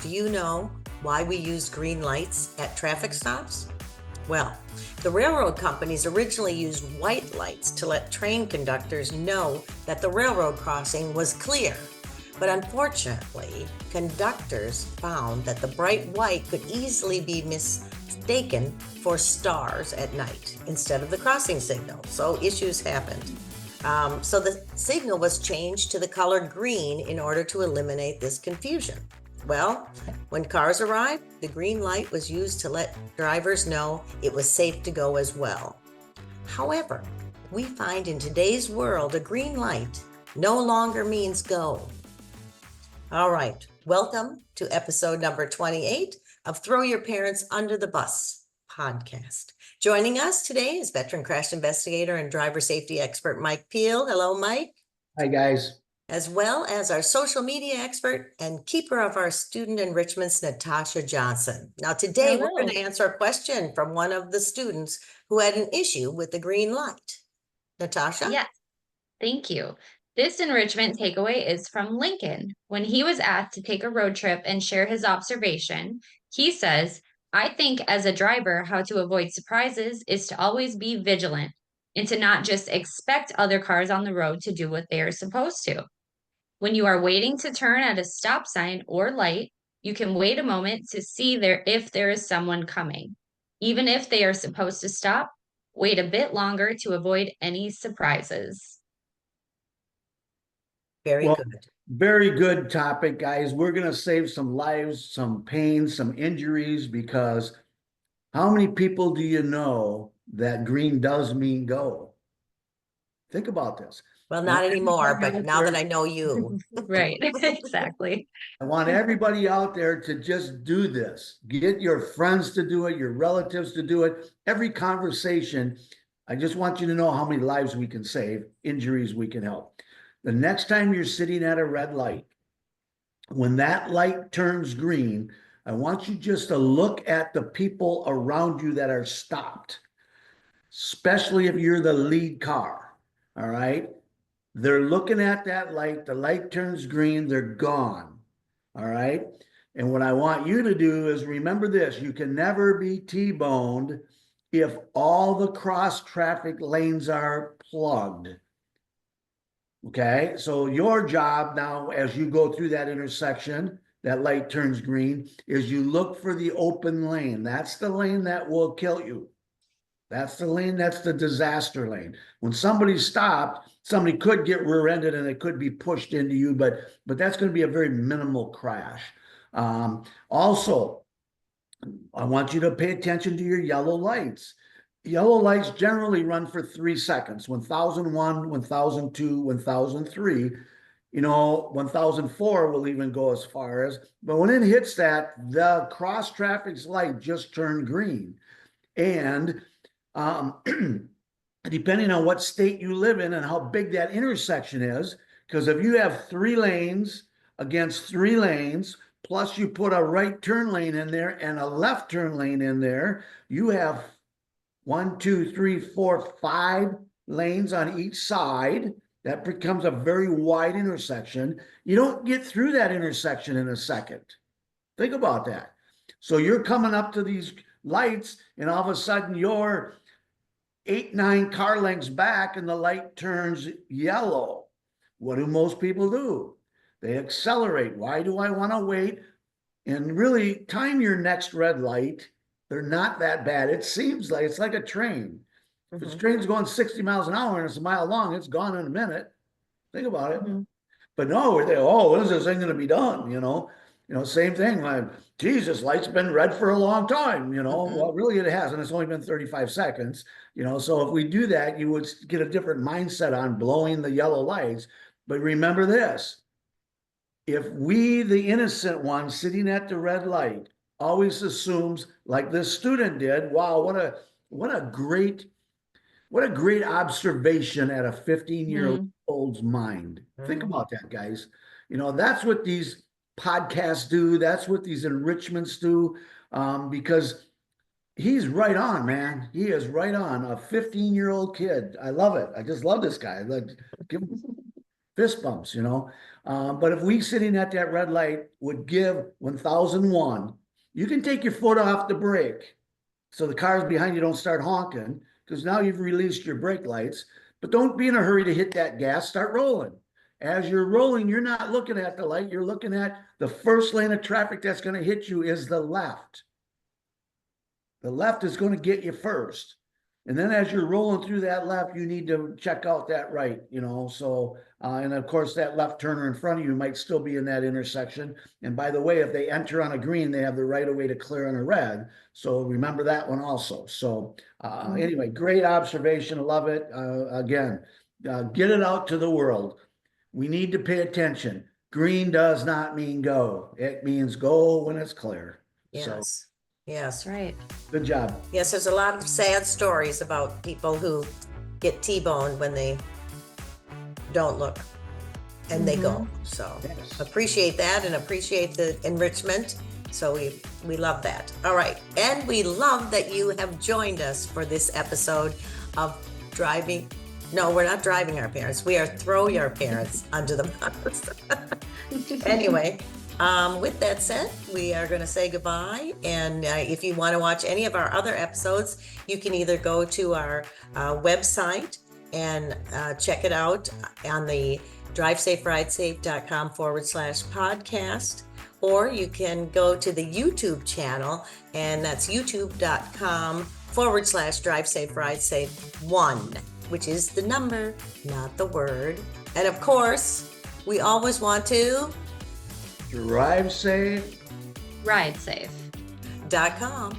Do you know why we use green lights at traffic stops? Well, the railroad companies originally used white lights to let train conductors know that the railroad crossing was clear. But unfortunately, conductors found that the bright white could easily be mistaken for stars at night instead of the crossing signal. So issues happened. So the signal was changed to the color green in order to eliminate this confusion. Well, when cars arrived, the green light was used to let drivers know it was safe to go as well. However, we find in today's world a green light no longer means go. All right, welcome to episode number 28 of Throw Your Parents Under the Bus podcast. Joining us today is veteran crash investigator and driver safety expert Mike Pehl. Hello, Mike. Hi, guys. As well as our social media expert and keeper of our student enrichments, Natasha Johnson. Now, today we're going to answer a question from one of the students who had an issue with the green light. Natasha? Yes, thank you. This enrichment takeaway is from Lincoln. When he was asked to take a road trip and share his observation, he says, I think as a driver, how to avoid surprises is to always be vigilant and to not just expect other cars on the road to do what they are supposed to. When you are waiting to turn at a stop sign or light, you can wait a moment to see if there is someone coming. Even if they are supposed to stop, wait a bit longer to avoid any surprises. Very good. Very good topic, guys. We're going to save some lives, some pain, some injuries, because how many people do you know that green does mean go? Think about this. Well, not anymore, but now that I know you. Right, exactly. I want everybody out there to just do this. Get your friends to do it, your relatives to do it. Every conversation, I just want you to know how many lives we can save, injuries we can help. The next time you're sitting at a red light, when that light turns green, I want you just to look at the people around you that are stopped, especially if you're the lead car, all right? They're looking at that light, the light turns green, they're gone, all right? And what I want you to do is remember this: you can never be T-boned if all the cross traffic lanes are plugged. Okay, so your job now, as you go through that intersection, that light turns green, is you look for the open lane. That's the lane that will kill you. That's the lane, that's the disaster lane. When somebody's stopped, somebody could get rear-ended and it could be pushed into you, but that's going to be a very minimal crash. Also, I want you to pay attention to your yellow lights. Yellow lights generally run for 3 seconds. 1001, 1002, 1003. You know, 1004 will even go as far as, but when it hits that, the cross traffic's light just turned green. And depending on what state you live in and how big that intersection is, because if you have 3 lanes against 3 lanes, plus you put a right turn lane in there and a left turn lane in there, you have 1, 2, 3, 4, 5 lanes on each side. That becomes a very wide intersection. You don't get through that intersection in a second. Think about that. So you're coming up to these lights and all of a sudden you're 8, 9 car lengths back and the light turns yellow. What do most people do? They accelerate. Why do I want to wait? And really time your next red light. They're not that bad. It seems like it's like a train. If this train's going 60 miles an hour and it's a mile long, it's gone in a minute. Think about it. But no, we're there, oh, when is this thing going to be done? You know, same thing. Like, Jesus, light's been red for a long time, you know. Well, really it hasn't. It's only been 35 seconds, you know. So if we do that, you would get a different mindset on blowing the yellow lights. But remember this: if we, the innocent one sitting at the red light, always assumes, like this student did, wow, what a great observation at a 15-year-old's mind. Think about that, guys. You know, that's what these podcasts do. That's what these enrichments do, because he's right on, man. He is right on. A 15-year-old kid. I love it. I just love this guy. Like, fist bumps, But if we sitting at that red light would give 1001, you can take your foot off the brake so the cars behind you don't start honking, because now you've released your brake lights. But don't be in a hurry to hit that gas, start rolling. As you're rolling, you're not looking at the light, you're looking at the first lane of traffic that's going to hit you is the left. The left is going to get you first. And then as you're rolling through that left, you need to check out that right, So, and of course, that left turner in front of you might still be in that intersection. And by the way, if they enter on a green, they have the right of way to clear on a red. So remember that one also. So anyway, great observation. Love it. Again, get it out to the world. We need to pay attention. Green does not mean go. It means go when it's clear. Yes. So, yes. That's right. good job. Yes, there's a lot of sad stories about people who get T-boned when they don't look and they go. So Yes. appreciate that and appreciate the enrichment. So we love that. All right. And we love that you have joined us for this episode of driving. No, we're not driving our parents. We are throw your parents under the bus. Anyway, with that said, we are going to say goodbye. And if you want to watch any of our other episodes, you can either go to our website and check it out on the DriveSafeRideSafe.com/podcast, or you can go to the YouTube channel, and that's youtube.com/DriveSafeRideSafe1, which is the number, not the word. And of course, we always want to Drive safe. Ride safe. .com.